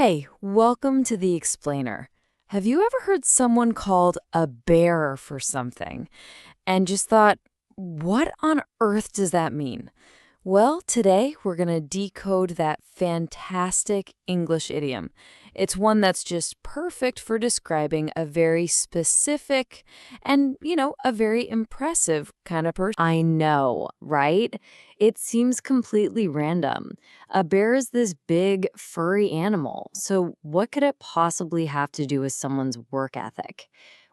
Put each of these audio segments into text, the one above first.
Hey, welcome to the Explainer. Have you ever heard someone called a bearer for something and just thought, what on earth does that mean? Well, today we're going to decode that fantastic English idiom. It's one that's just perfect for describing a very specific and, a very impressive kind of person. I know, right? It seems completely random. A bear is this big, furry animal. So, what could it possibly have to do with someone's work ethic?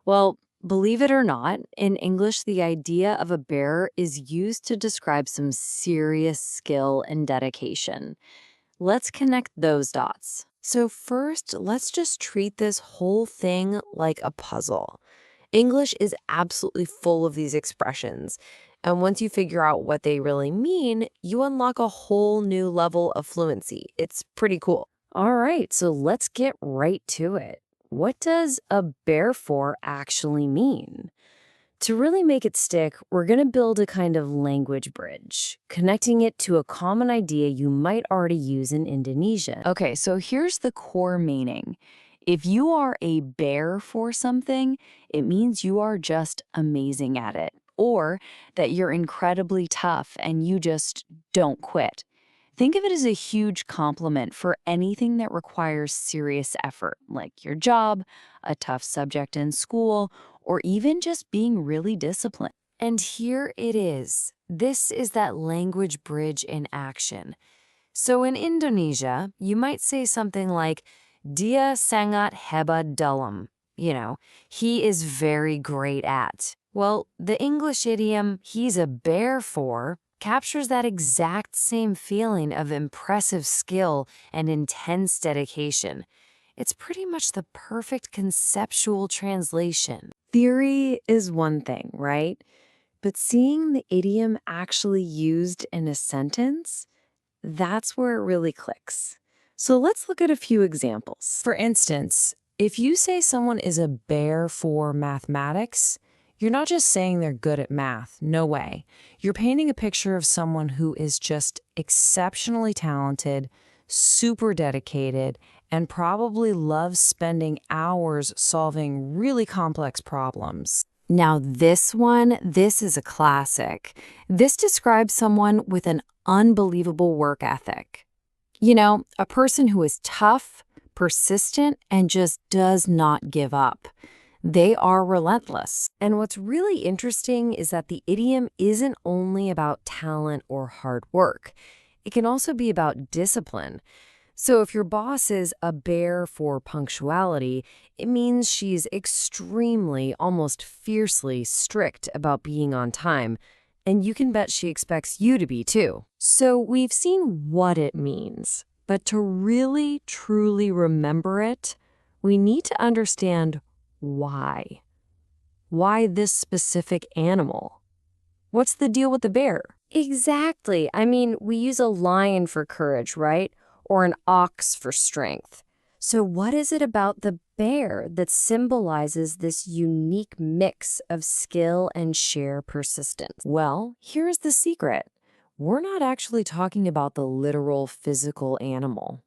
Well, believe it or not, in English, the idea of a bear is used to describe some serious skill and dedication. Let's connect those dots. So, first, let's just treat this whole thing like a puzzle. English is absolutely full of these expressions. And once you figure out what they really mean, you unlock a whole new level of fluency. It's pretty cool. All right, so let's get right to it. What does a bear for actually mean? To really make it stick, we're going to build a kind of language bridge, connecting it to a common idea you might already use in Indonesian. Okay, so here's the core meaning. If you are a bear for something, it means you are just amazing at it, or that you're incredibly tough and you just don't quit. Think of it as a huge compliment for anything that requires serious effort, like your job, a tough subject in school, or even just being really disciplined. And here it is. This is that language bridge in action. So in Indonesia, you might say something like, Dia sangat hebat dalam. He is very great at. Well, the English idiom, he's a bear for, captures that exact same feeling of impressive skill and intense dedication. It's pretty much the perfect conceptual translation. Theory is one thing, right? But seeing the idiom actually used in a sentence, that's where it really clicks. So let's look at a few examples. For instance, if you say someone is a bear for mathematics, you're not just saying they're good at math. No way. You're painting a picture of someone who is just exceptionally talented, super dedicated, and probably loves spending hours solving really complex problems. Now, this is a classic. This describes someone with an unbelievable work ethic. A person who is tough, persistent, and just does not give up. They are relentless. And what's really interesting is that the idiom isn't only about talent or hard work. It can also be about discipline. So if your boss is a bear for punctuality, it means she's extremely, almost fiercely strict about being on time. And you can bet she expects you to be too. So we've seen what it means. But to really, truly remember it, we need to understand why. Why this specific animal? What's the deal with the bear? Exactly. I mean, we use a lion for courage, right? Or an ox for strength. So what is it about the bear that symbolizes this unique mix of skill and sheer persistence? Well, here's the secret. We're not actually talking about the literal physical animal.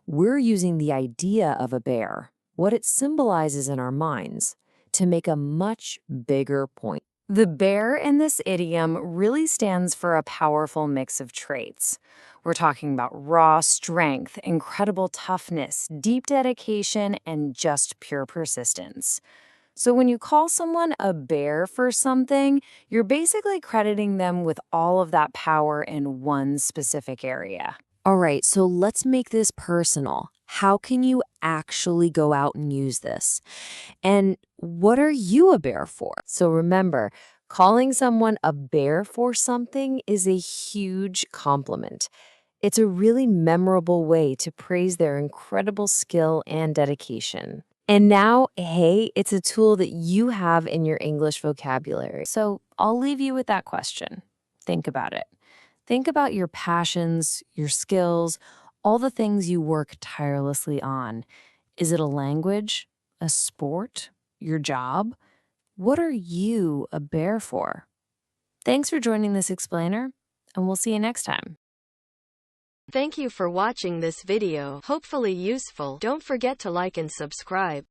We're using the idea of a bear, what it symbolizes in our minds, to make a much bigger point. The bear in this idiom really stands for a powerful mix of traits. We're talking about raw strength, incredible toughness, deep dedication, and just pure persistence. So when you call someone a bear for something, you're basically crediting them with all of that power in one specific area. All right, so let's make this personal. How can you actually go out and use this? And what are you a bear for? So remember, calling someone a bear for something is a huge compliment. It's a really memorable way to praise their incredible skill and dedication. And now, hey, it's a tool that you have in your English vocabulary. So I'll leave you with that question. Think about it. Think about your passions, your skills, all the things you work tirelessly on. Is it a language, a sport, your job? What are you a bear for? Thanks for joining this explainer, and we'll see you next time. Thank you for watching this video. Hopefully useful. Don't forget to like and subscribe.